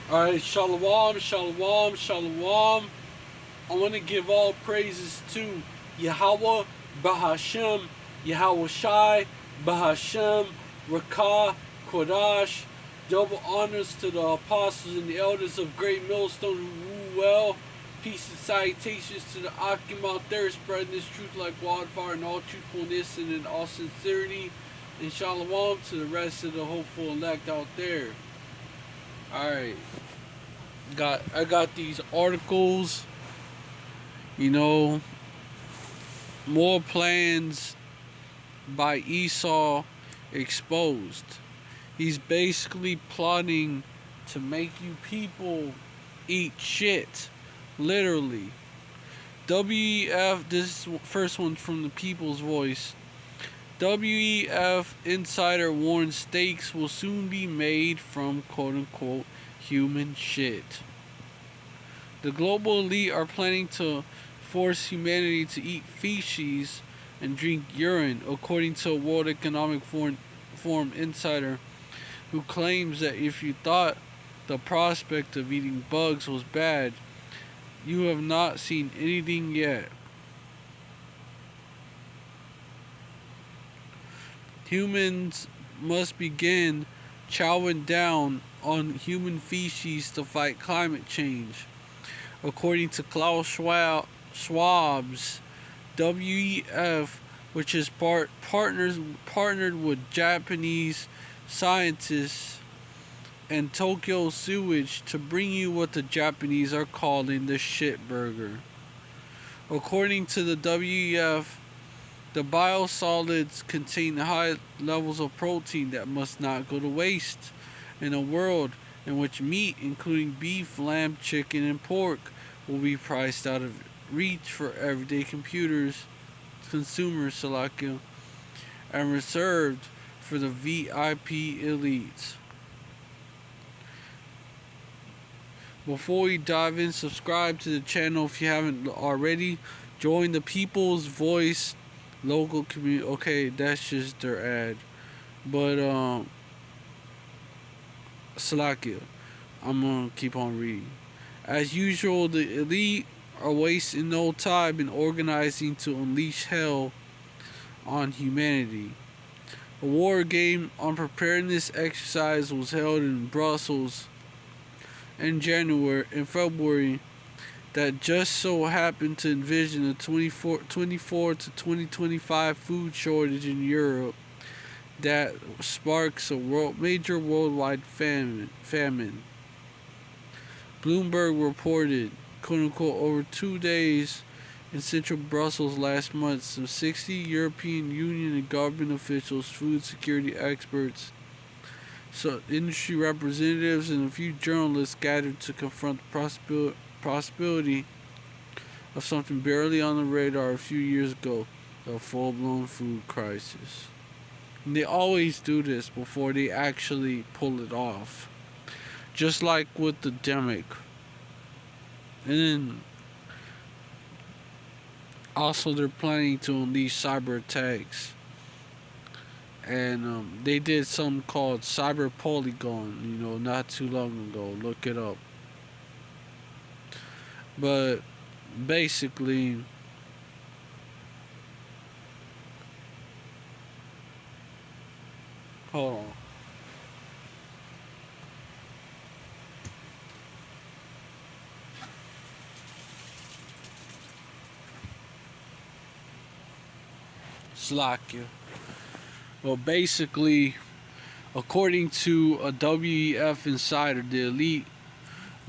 Alright, shalom, shalom, shalom. I want to give all praises to Yahweh, Bahashem, Yahweh Shai, Bahashem, Rakah, Kodash. Double honors to the apostles and the elders of Great Millstone who rule well. Peace and salutations to the Akim out there spreading this truth like wildfire in all truthfulness and in all sincerity. And shalom to the rest of the hopeful elect out there. Alright. I got these articles, you know, more plans by Esau exposed. He's basically plotting to make you people eat shit. Literally. WEF, this first one's from the People's Voice. WEF insider warns steaks will soon be made from quote unquote human shit. The global elite are planning to force humanity to eat feces and drink urine, according to a World Economic Forum insider who claims that if you thought the prospect of eating bugs was bad, you have not seen anything yet. Humans must begin chowing down on human feces to fight climate change. According to Klaus Schwab's WEF, which is partnered with Japanese scientists and Tokyo Sewage to bring you what the Japanese are calling the shit burger. According to the WEF, the biosolids contain high levels of protein that must not go to waste in a world in which meat, including beef, lamb, chicken, and pork, will be priced out of reach for everyday consumers, and reserved for the VIP elites. Before we dive in, subscribe to the channel if you haven't already. Join the People's Voice local community. Okay, that's just their ad. But Salakia, I'm gonna keep on reading. As usual, the elite are wasting no time in organizing to unleash hell on humanity. A war game on preparedness exercise was held in Brussels in February that just so happened to envision a 24 to 2025 food shortage in Europe that sparks a major worldwide famine. Bloomberg reported, quote unquote, over 2 days in central Brussels last month, some 60 European Union and government officials, food security experts, industry representatives, and a few journalists gathered to confront the possibility of something barely on the radar a few years ago, a full-blown food crisis. And they always do this before they actually pull it off. Just like with the demic. And then also they're planning to unleash cyber attacks. And they did something called Cyber Polygon, not too long ago. Look it up. But basically, hold on. Slakia. Well, basically, according to a WEF insider, the elite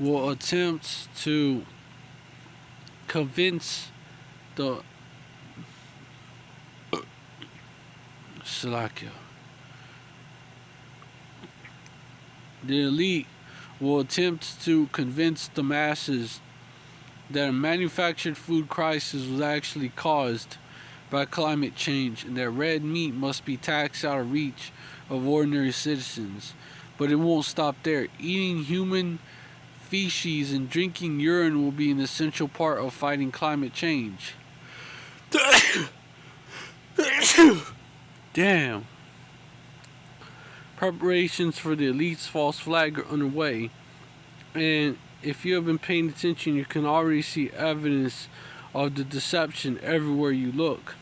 will attempt to convince the Salakia. The elite will attempt to convince the masses that a manufactured food crisis was actually caused by climate change and that red meat must be taxed out of reach of ordinary citizens. But it won't stop there. Eating human feces and drinking urine will be an essential part of fighting climate change. Damn. Preparations for the elite's false flag are underway. And if you have been paying attention, you can already see evidence of the deception everywhere you look.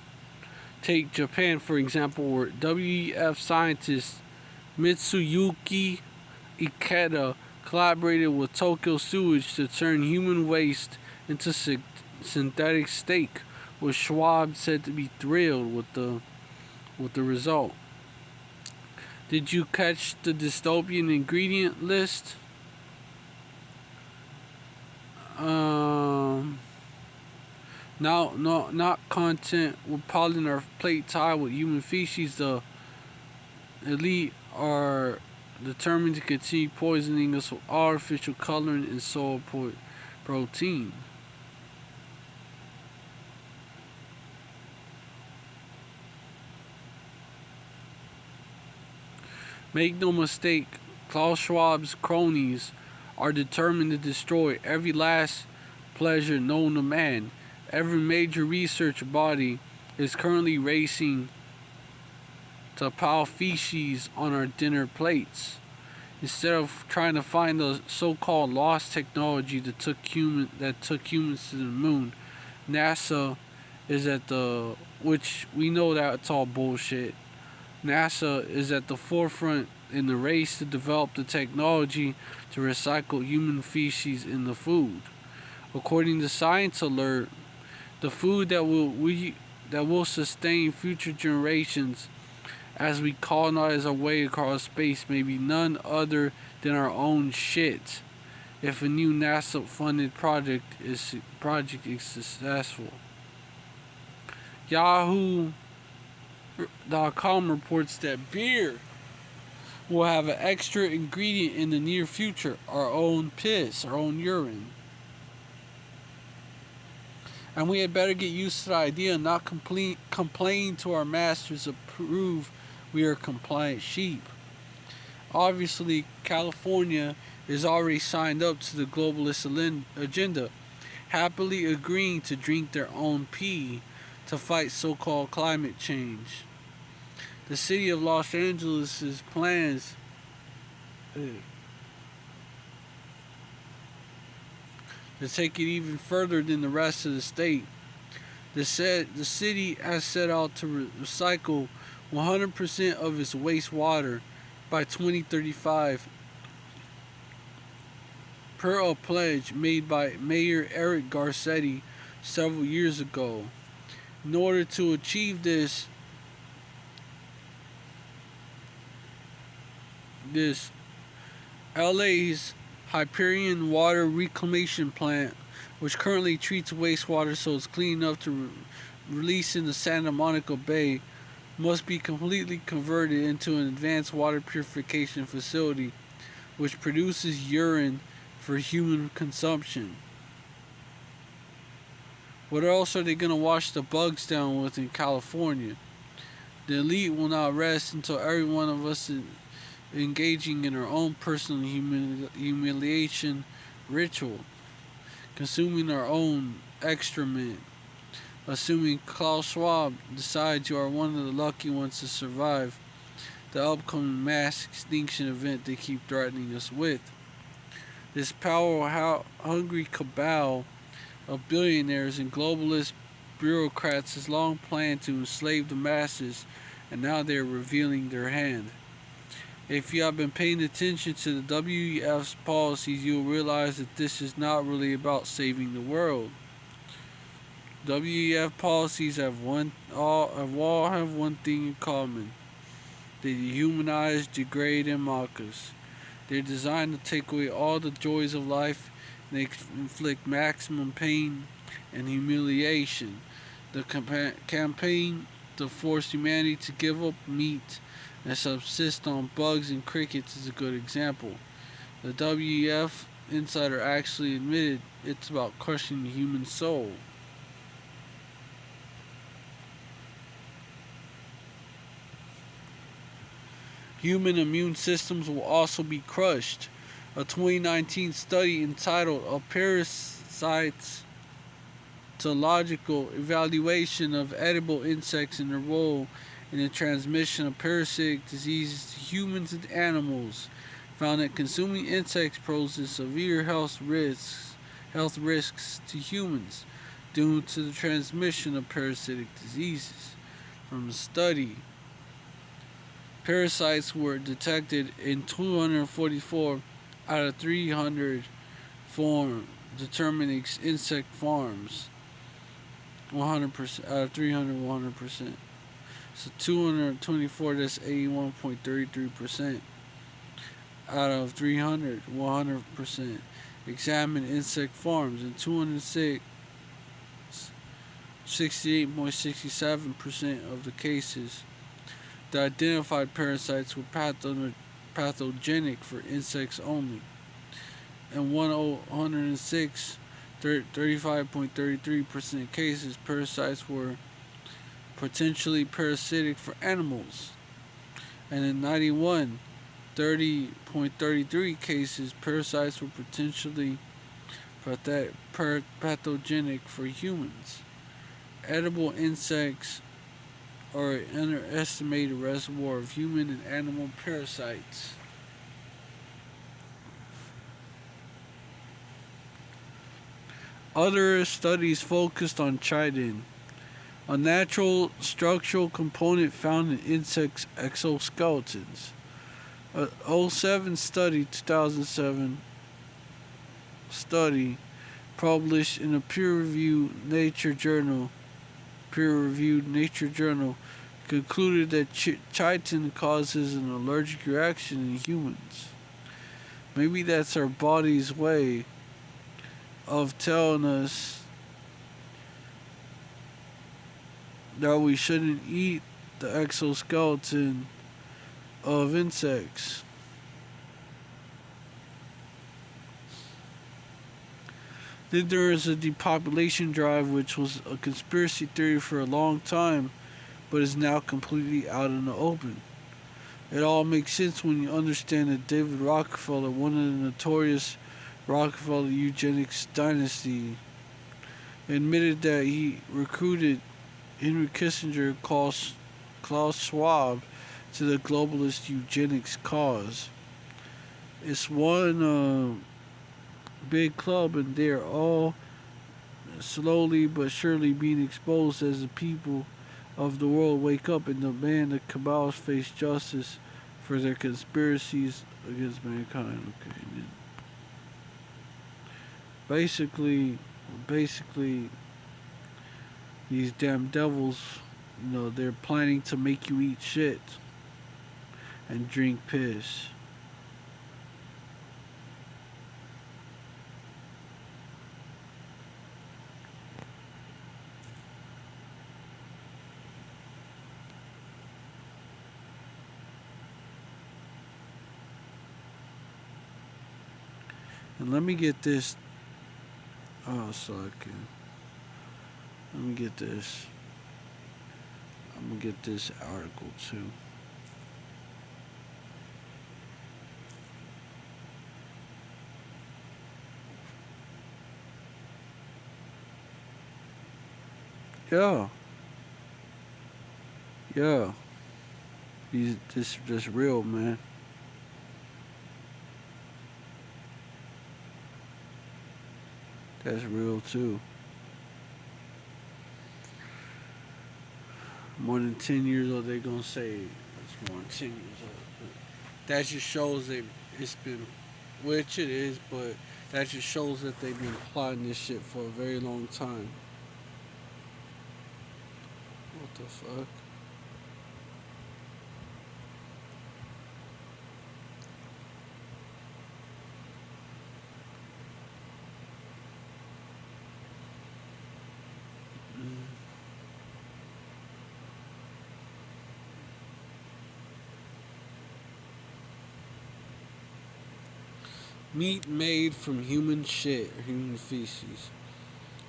Take Japan, for example, where WEF scientist Mitsuyuki Ikeda collaborated with Tokyo Sewage to turn human waste into synthetic steak, with Schwab said to be thrilled with the result. Did you catch the dystopian ingredient list? Um, Now, no, not content with pollen or plate tied with human feces. The elite are determined to continue poisoning us with artificial coloring and soy protein. Make no mistake, Klaus Schwab's cronies are determined to destroy every last pleasure known to man. Every major research body is currently racing to pile feces on our dinner plates. Instead of trying to find the so-called lost technology that took humans to the moon, NASA is at the which we know that it's all bullshit. NASA is at the forefront in the race to develop the technology to recycle human feces in the food. According to Science Alert, the food that will sustain future generations as we colonize our way across space may be none other than our own shit. If a new NASA-funded project is successful, Yahoo.com reports that beer will have an extra ingredient in the near future: our own piss, our own urine. And we had better get used to the idea and not complain to our masters to prove we are compliant sheep. Obviously, California is already signed up to the globalist agenda, happily agreeing to drink their own pee to fight so-called climate change. The city of Los Angeles' plans to take it even further than the rest of the state. The city has set out to recycle 100% of its wastewater by 2035, per a pledge made by Mayor Eric Garcetti several years ago. In order to achieve this LA's Hyperion Water Reclamation Plant, which currently treats wastewater so it's clean enough to release in the Santa Monica Bay, must be completely converted into an advanced water purification facility which produces urine for human consumption. What else are they going to wash the bugs down with in California? The elite will not rest until every one of us is engaging in our own personal humiliation ritual, consuming our own excrement. Assuming Klaus Schwab decides you are one of the lucky ones to survive the upcoming mass extinction event they keep threatening us with. This power-hungry cabal of billionaires and globalist bureaucrats has long planned to enslave the masses, and now they are revealing their hand. If you have been paying attention to the WEF's policies, you will realize that this is not really about saving the world. WEF policies all have one thing in common: they dehumanize, degrade, and mock us. They're designed to take away all the joys of life, and they inflict maximum pain and humiliation. The campaign to force humanity to give up meat and subsist on bugs and crickets is a good example. The WEF insider actually admitted it's about crushing the human soul. Human immune systems will also be crushed. A 2019 study entitled "A Parasite's Logical Evaluation of Edible Insects and Their Role in the Transmission of Parasitic Diseases to Humans and Animals" found that consuming insects poses severe health risks to humans due to the transmission of parasitic diseases. From the study, parasites were detected in 244 out of 300 determining insect farms. 100% out of 300, 100%. So 224, that's 81.33%. Out of 300, 100%. Examined insect farms, and 206, 68.67% of the cases, the identified parasites were pathogenic for insects only. In 106, 35.33% cases, parasites were potentially parasitic for animals. And in 91, 30.33 cases, parasites were potentially pathogenic for humans. Edible insects are an underestimated reservoir of human and animal parasites. Other studies focused on chitin, a natural structural component found in insects' exoskeletons. A 2007 study published in a peer-reviewed Nature journal concluded that chitin causes an allergic reaction in humans. Maybe that's our body's way of telling us that we shouldn't eat the exoskeleton of insects. Then there is a depopulation drive, which was a conspiracy theory for a long time, but is now completely out in the open. It all makes sense when you understand that David Rockefeller, one of the notorious Rockefeller eugenics dynasty, admitted that he recruited Henry Kissinger, Klaus Schwab, to the globalist eugenics cause. It's one big club, and they're all slowly but surely being exposed as the people of the world wake up and demand the cabals face justice for their conspiracies against mankind. Okay. Basically, these damn devils, they're planning to make you eat shit and drink piss. And let me get this. Oh, so I can. Let me get this. I'm gonna get this article too. Yeah. Yeah. This real, man. That's real too. More than 10 years old, they're gonna say it's more than 10 years old. That just shows that it's been, which it is, but that just shows that they've been plotting this shit for a very long time. What the fuck? Meat made from human shit or human feces.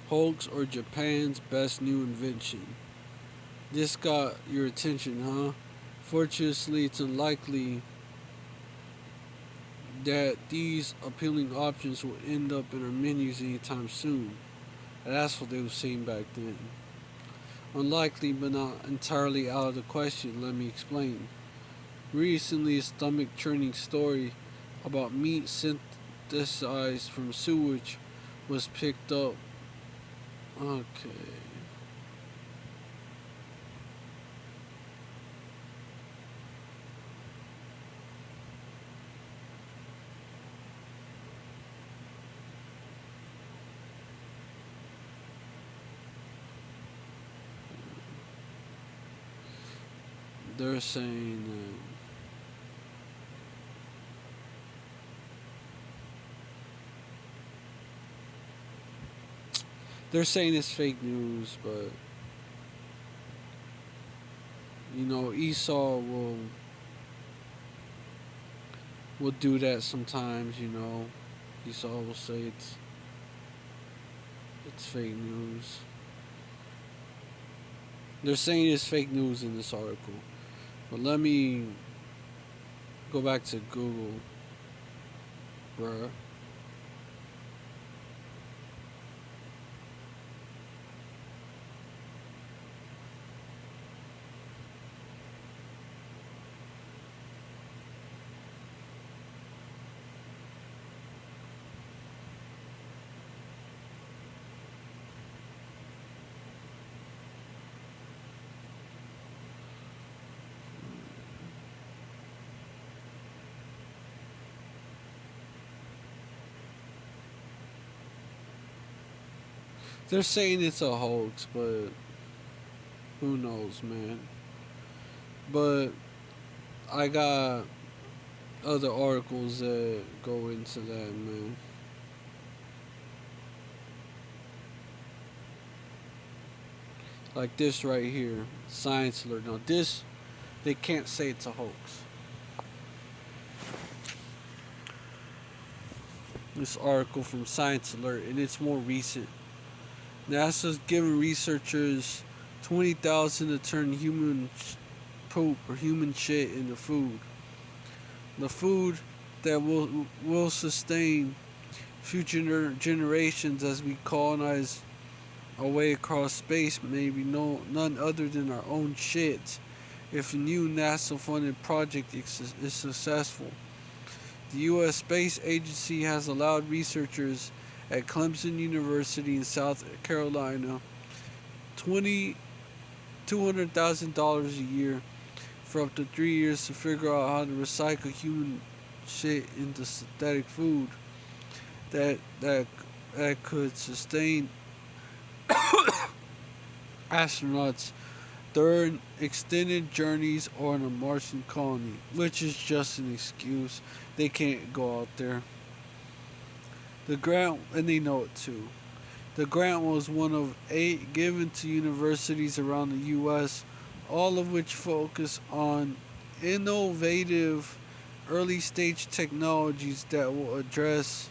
Hoax or Japan's best new invention. This got your attention, huh? Fortunately, it's unlikely that these appealing options will end up in our menus anytime soon. And that's what they were saying back then. Unlikely, but not entirely out of the question. Let me explain. Recently, a stomach churning story about meat synthesized from sewage was picked up. Okay. They're saying it's fake news, but Esau will do that sometimes. Esau will say it's fake news. They're saying it's fake news in this article, but let me go back to Google, bruh. They're saying it's a hoax, but who knows, man. But I got other articles that go into that, man. Like this right here, Science Alert. Now this, they can't say it's a hoax. This article from Science Alert, and it's more recent. NASA's giving researchers 20,000 to turn human poop or human shit into food. The food that will sustain future generations as we colonize our way across space may be none other than our own shit. If a new NASA-funded project is successful, the U.S. Space Agency has allowed researchers at Clemson University in South Carolina $200,000 a year for up to 3 years to figure out how to recycle human shit into synthetic food that could sustain astronauts during extended journeys on a Martian colony, which is just an excuse. They can't go out there. The grant, and they know it too. The grant was one of 8 given to universities around the U.S., all of which focus on innovative early stage technologies that will address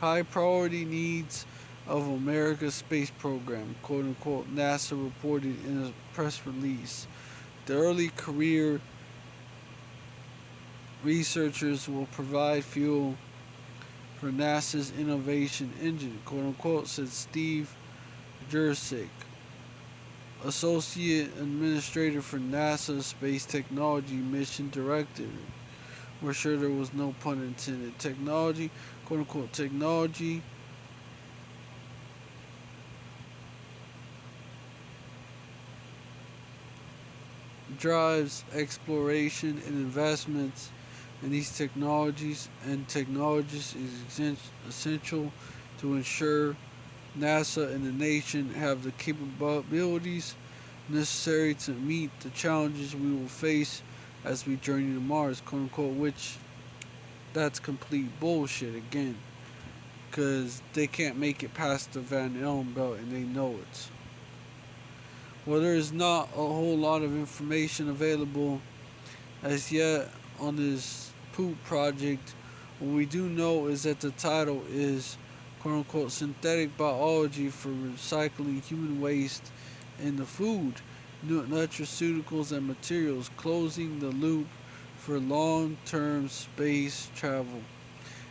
high priority needs of America's space program, quote unquote, NASA reported in a press release. The early career researchers will provide fuel for NASA's innovation engine, quote unquote, said Steve Jurczyk, Associate Administrator for NASA's Space Technology Mission Director. We're sure there was no pun intended. Technology, quote unquote, technology drives exploration and investments in these technologies, and technologies is essential to ensure NASA and the nation have the capabilities necessary to meet the challenges we will face as we journey to Mars, quote unquote, which that's complete bullshit again, because they can't make it past the Van Allen belt and they know it. Well, there is not a whole lot of information available as yet on this poop project. What we do know is that the title is quote unquote synthetic biology for recycling human waste into food, nutraceuticals, and materials, closing the loop for long term space travel.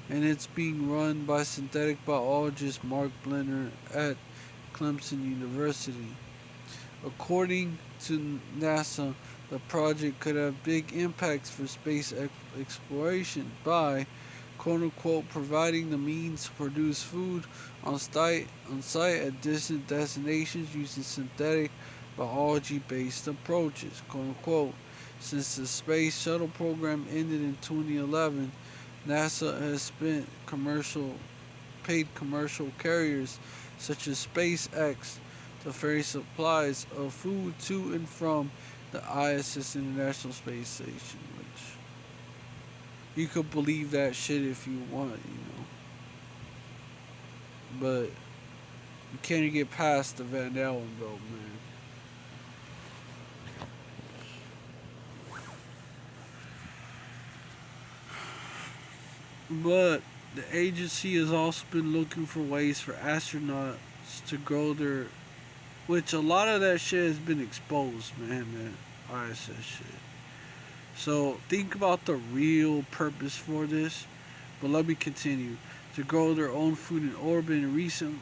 And it's being run by synthetic biologist Mark Blenner at Clemson University. According to NASA, The project could have big impacts for space exploration by quote unquote providing the means to produce food on site at distant destinations using synthetic biology based approaches, quote unquote. Since the space shuttle program ended in 2011, NASA has paid commercial carriers such as SpaceX to ferry supplies of food to and from the ISS International Space Station, which you could believe that shit if you want. But you can't get past the Van Allen belt, man. But the agency has also been looking for ways for astronauts to grow their, which a lot of that shit has been exposed, man. That ISS shit. So think about the real purpose for this. But let me continue. To grow their own food in orbit, and recent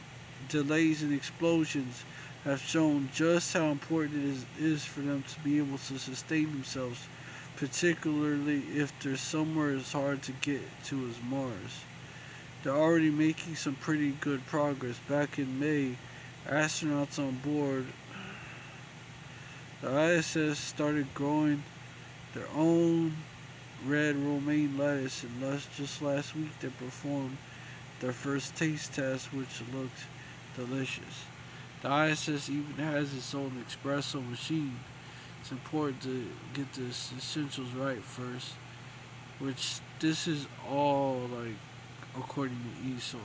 delays and explosions have shown just how important it is for them to be able to sustain themselves, particularly if they're somewhere as hard to get to as Mars. They're already making some pretty good progress. Back in May, astronauts on board the ISS started growing their own red romaine lettuce, and just last week they performed their first taste test, which looked delicious. The ISS even has its own espresso machine. It's important to get the essentials right first, which this is all like according to esau.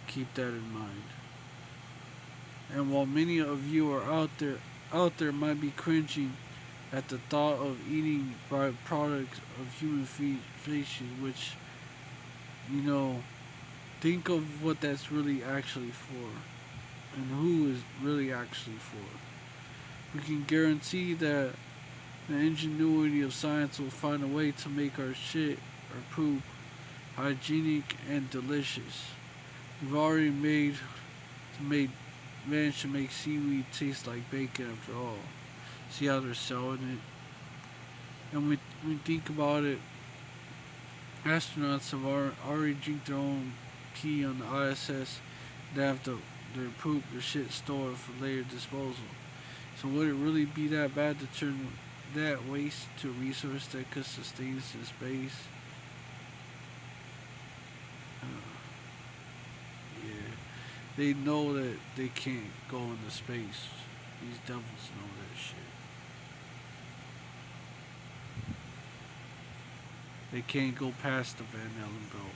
Keep that in mind. And while many of you are out there might be cringing at the thought of eating byproducts of human feces, which you know, think of what that's really actually for, and who is really actually for. We can guarantee that the ingenuity of science will find a way to make our shit or poop hygienic and delicious. We've already made managed to make seaweed taste like bacon after all. See how they're selling it? And when we think about it, astronauts have already drink their own pee on the ISS. They have their poop, their shit stored for later disposal. So would it really be that bad to turn that waste to a resource that could sustain us in space? Yeah, they know that they can't go into space. These devils know that shit. They can't go past the Van Allen belt.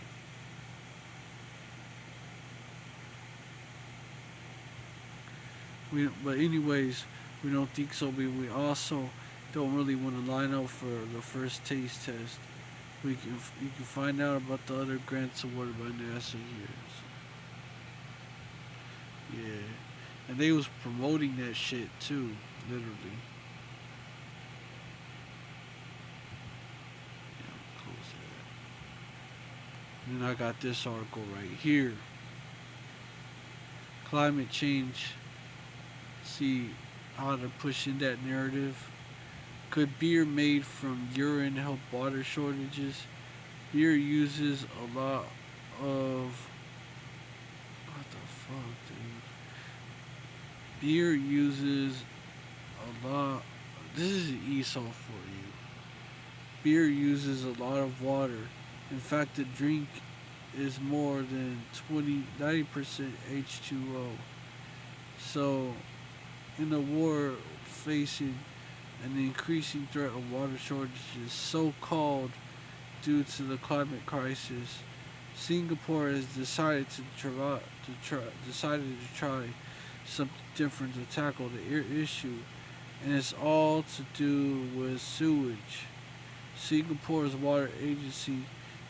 But anyways, we don't think so. But we also don't really want to line up for the first taste test. You can find out about the other grants awarded by NASA here. So, yeah, and they was promoting that shit too, literally. Yeah, close that. And then I got this article right here. Climate change. See how to push in that narrative. Could beer made from urine help water shortages? Beer uses a lot of what the fuck, dude? Beer uses a lot. This is esau for you. Beer uses a lot of water. In fact, the drink is more than 90% H2O. So, in a war facing an increasing threat of water shortages, so called due to the climate crisis, Singapore has decided to try something different to tackle the issue, and it's all to do with sewage. Singapore's water agency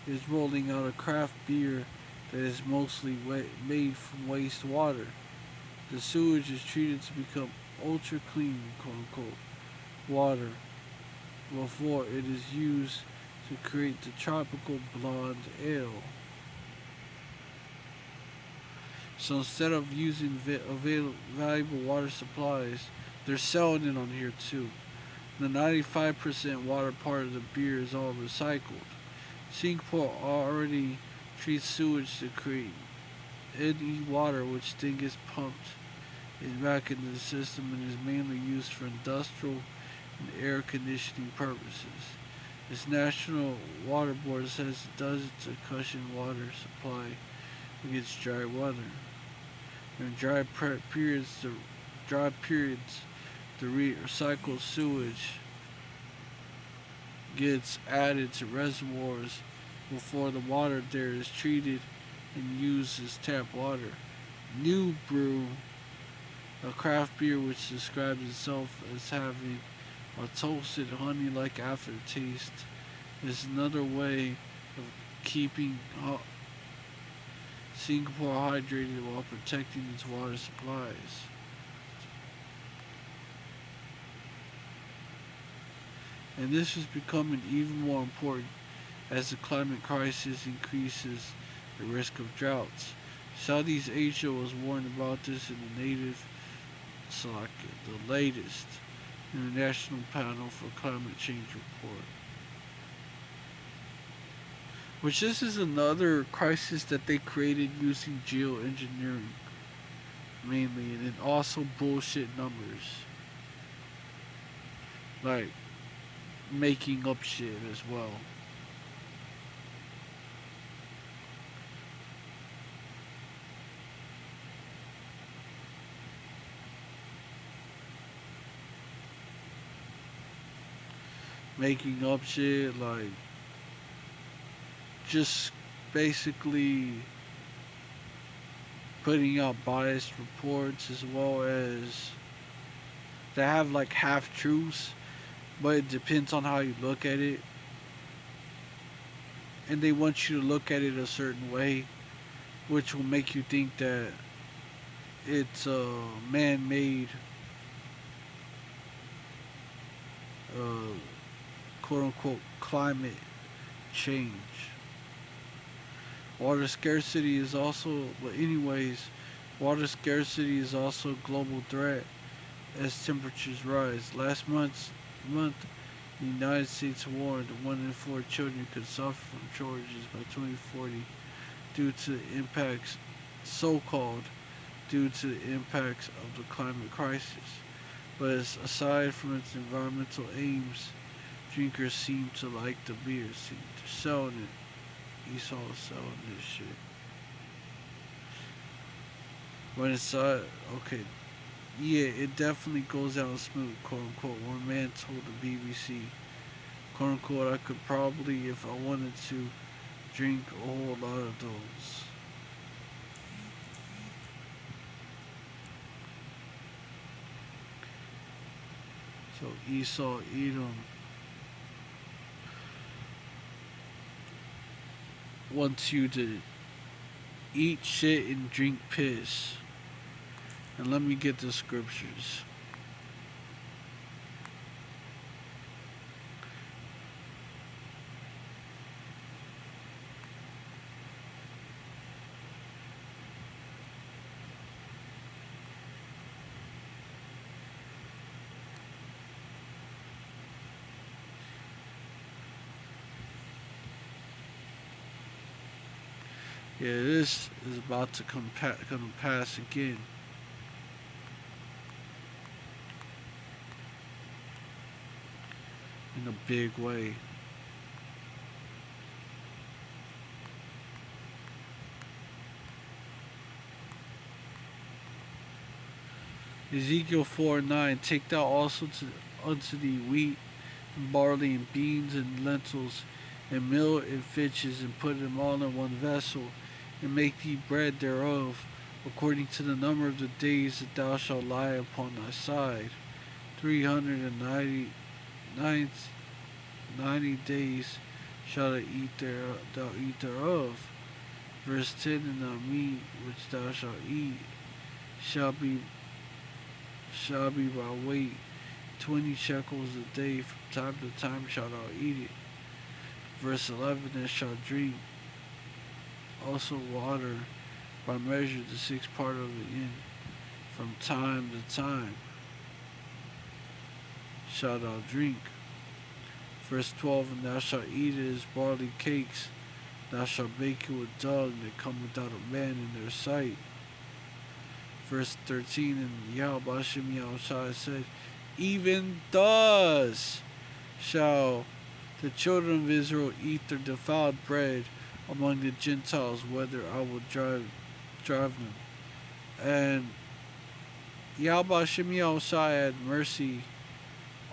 is rolling out a craft beer that is mostly made from wastewater. The sewage is treated to become ultra clean, quote unquote, water before it is used to create the tropical blonde ale. So instead of using valuable water supplies, they're selling it on here too. The 95% water part of the beer is all recycled. Singapore already treats sewage to create any water which then gets pumped back into the system and is mainly used for industrial and air conditioning purposes. Its National Water Board says it does it to cushion water supply against dry weather. During dry periods, the recycled sewage gets added to reservoirs before the water there is treated and used as tap water. New Brew, a craft beer which describes itself as having a toasted honey-like aftertaste, is another way of keeping Singapore hydrated while protecting its water supplies. And this is becoming even more important as the climate crisis increases the risk of droughts. Southeast Asia was warned about this in the latest International Panel for Climate Change report. Which this is another crisis that they created using geoengineering mainly, and then also bullshit numbers. Like making up shit as well. Making up shit like just basically putting out biased reports as well as they have like half truths, but it depends on how you look at it. And they want you to look at it a certain way, which will make you think that it's a man-made, uh, quote-unquote, climate change. Water scarcity is also, but anyways, water scarcity is also a global threat as temperatures rise. Last month, the United States warned 1 in 4 children could suffer from shortages by 2040 due to the impacts, so-called, due to the impacts of the climate crisis. But aside from its environmental aims, drinkers seem to like the beer. See, they're selling it. Esau selling this shit. When it's okay, yeah, it definitely goes down smooth, quote unquote. One man told the BBC, quote unquote, I could probably, if I wanted to, drink a whole lot of those. So Esau, Edom, wants you to eat shit and drink piss. And let me get the scriptures. Yeah, this is about to come to pass again. In a big way. Ezekiel 4:9, take thou also unto thee wheat and barley and beans and lentils and millet and fishes, and put them all in one vessel, and make thee bread thereof, according to the number of the days that thou shalt lie upon thy side. 390 days shalt thou eat thereof. Verse 10, and thy meat which thou shalt eat shall be by weight, 20 shekels a day, from time to time shalt thou eat it. Verse 11, and shalt drink also water by measure, the sixth part of it in, from time to time shalt thou drink. Verse 12, and thou shalt eat it as barley cakes. Thou shalt bake it with dung that cometh out of man in their sight. Verse 13, and Yahweh Hashem Yahushua said, even thus shall the children of Israel eat their defiled bread among the Gentiles, whether I will drive them. And Yahweh Hashem Yahushua had mercy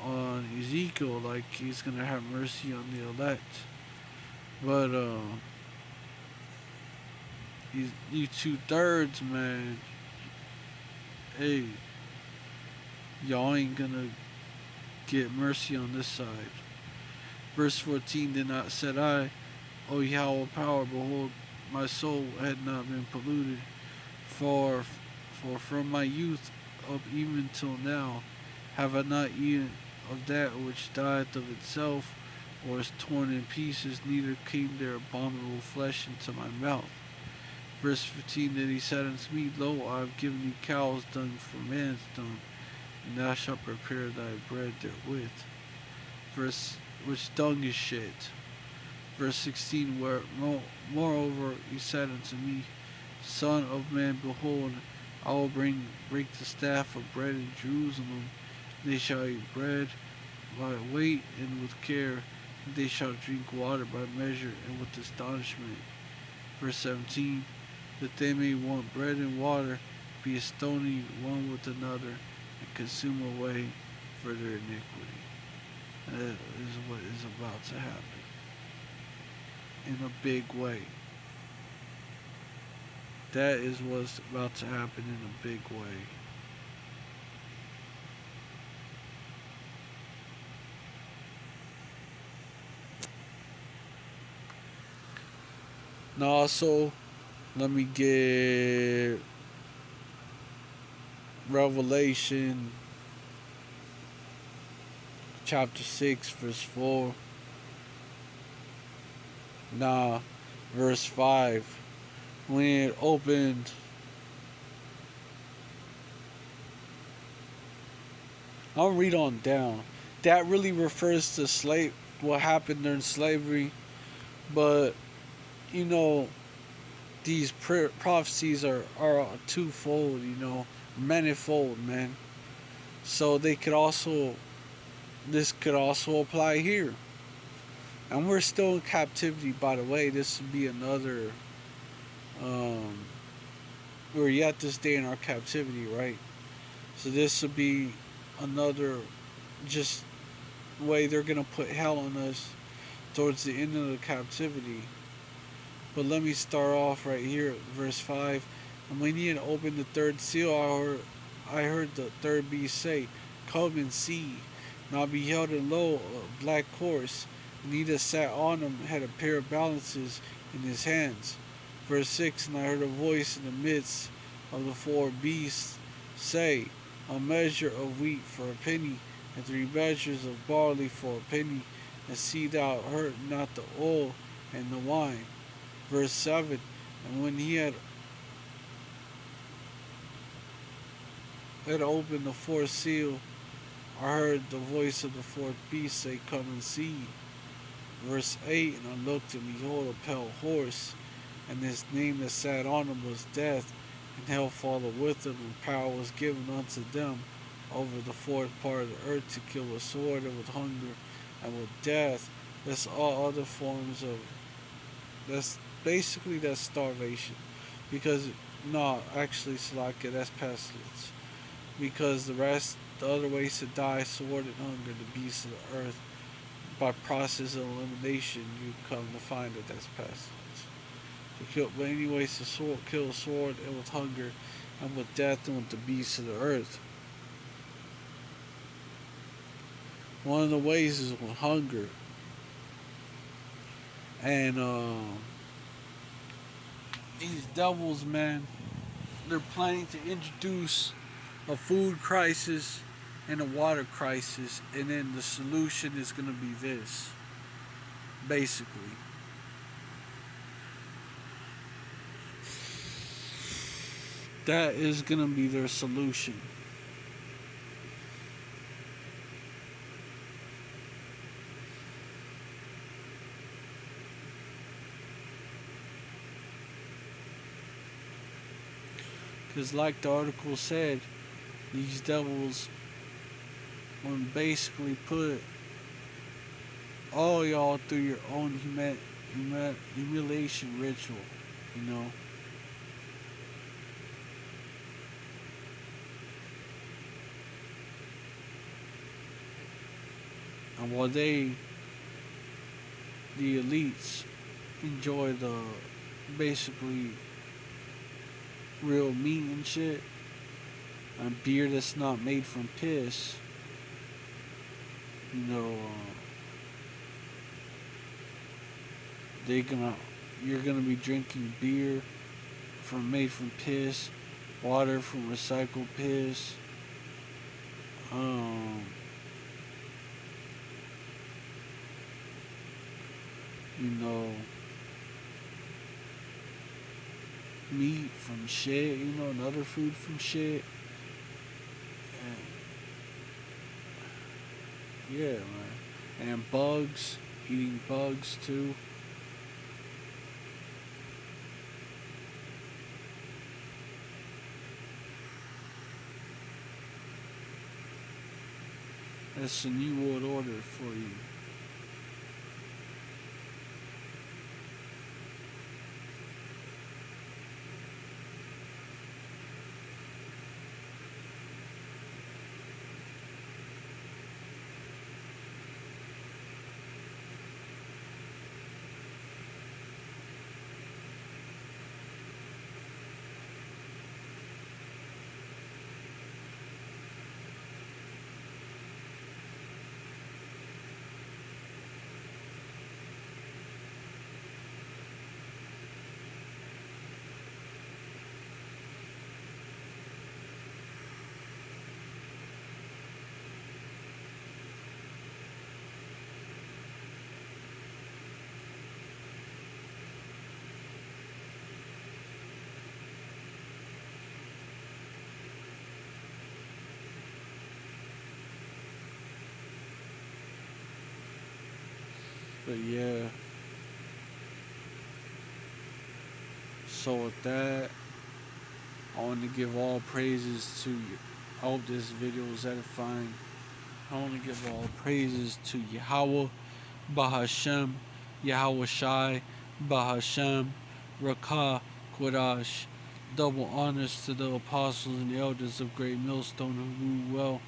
on Ezekiel, like he's gonna have mercy on the elect. But you 2/3, man, hey, y'all ain't gonna get mercy on this side. Verse 14, said I, O Yahweh power, behold, my soul had not been polluted, for from my youth up even till now have I not eaten of that which dieth of itself, or is torn in pieces, neither came there abominable flesh into my mouth. Verse 15, then he said unto me, lo, I have given thee cow's dung for man's dung, and thou shalt prepare thy bread therewith. Verse which dung is shit. Verse 16, where moreover he said unto me, Son of man, behold, I will break the staff of bread in Jerusalem. They shall eat bread by weight and with care, and they shall drink water by measure and with astonishment. Verse 17, that they may want bread and water, be a stony one with another, and consume away for their iniquity. And that is what is about to happen in a big way. That is what's about to happen in a big way. Now also, let me get Revelation chapter 6 verse 4. Nah, verse 5. When it opened, I'll read on down. That really refers to what happened during slavery, but you know, these prophecies are twofold, you know, manifold, man. So this could also apply here. And we're still in captivity, by the way. This would be another, we're yet this day in our captivity, right? So this would be another just way they're going to put hell on us towards the end of the captivity. But let me start off right here at verse 5. And when he had opened the third seal, I heard the third beast say, Come and see. And I beheld, and lo, a black horse, and he that sat on him had a pair of balances in his hands. Verse 6, and I heard a voice in the midst of the four beasts say, A measure of wheat for a penny, and 3 measures of barley for a penny, and see thou hurt not the oil and the wine. Verse 7, and when he had opened the fourth seal, I heard the voice of the fourth beast say, Come and see. Verse 8, and I looked, and behold, a pale horse, and his name that sat on him was Death, and hell followed with him, and power was given unto them over the fourth part of the earth to kill with sword, and with hunger, and with death. That's all other forms of, that's starvation. Because, no, actually, Salakia, that's pestilence. Because the other ways to die, sword and hunger, the beasts of the earth, by process of elimination, you come to find that that's pestilence. But anyways, to kill with sword and with hunger, and with death and with the beasts of the earth. One of the ways is with hunger. And these devils, man, they're planning to introduce a food crisis and a water crisis, and then the solution is going to be this, basically. That is going to be their solution. Because, like the article said, these devils would basically put all y'all through your own humiliation ritual, you know. And while the elites, enjoy the basically real meat and shit, and beer that's not made from piss, you know, they gonna you're gonna be drinking beer made from piss, water from recycled piss, um, you know, meat from shit, you know, and other food from shit. And, yeah, man. And bugs, eating bugs too. That's the New World Order for you. But yeah. So with that, I want to give all praises to you. I hope this video was edifying. I want to give all praises to Yahweh, Bahashem, Yahweh Shai, Bahashem, Rakah, Quadash. Double honors to the apostles and the elders of Great Millstone who rule well.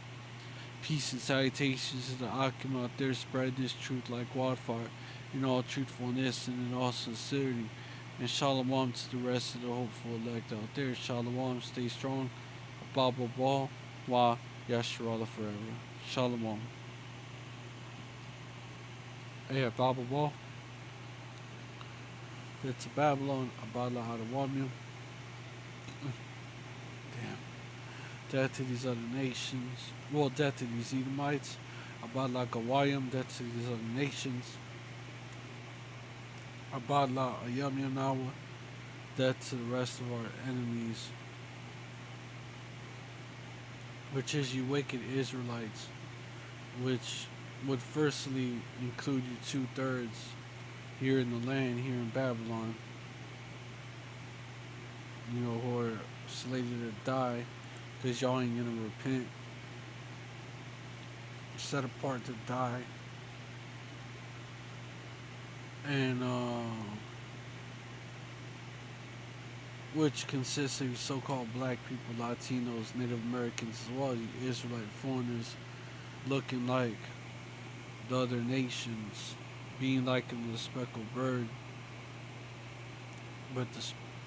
Peace and salutations to the Akim out there spread this truth like wildfire in all truthfulness and in all sincerity. And shalom to the rest of the hopeful elect out there. Shalom, stay strong. Abba Ball, Wa Yasharallah forever. Shalom. Hey, Abba Ball. It's Babylon, Abadla Adawamium. Damn. Death to these other nations. Well, death to these Edomites. Abadla Gawayim, death to these other nations. Abadla Ayamyanawa, death to the rest of our enemies, which is you wicked Israelites, which would firstly include you 2/3 here in the land, here in Babylon, you know, who are slated to die because y'all ain't gonna repent, set apart to die. And which consists of so-called black people, Latinos, Native Americans, as well as Israelite foreigners, looking like the other nations, being like the speckled bird. But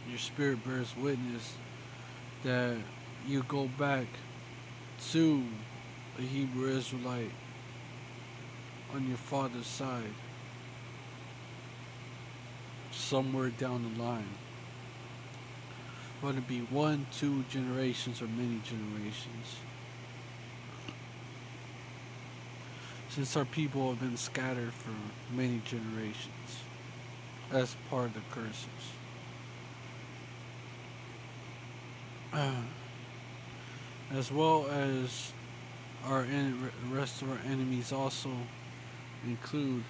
your spirit bears witness that you go back to a Hebrew Israelite on your father's side somewhere down the line. Whether it be 1, 2 generations or many generations. Since our people have been scattered for many generations as part of the curses. As well as the rest of our enemies also include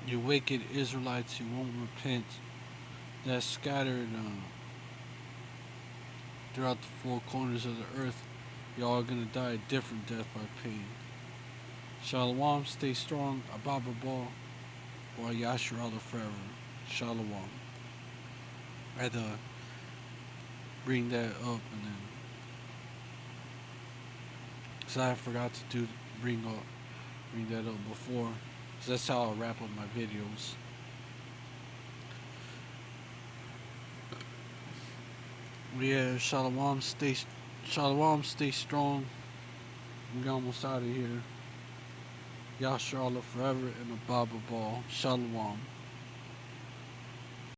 you wicked Israelites who won't repent that's scattered throughout the four corners of the earth, y'all are gonna die a different death by pain. Shalom, stay strong, Ababa Ball, while Yashar Allah forever. Shalom. I had to bring that up and then, cause I forgot to bring that up before. So that's how I wrap up my videos. Yeah, Shalom, stay strong. We almost out of here. Yashar Allah forever and a Baba Ball. Shalom.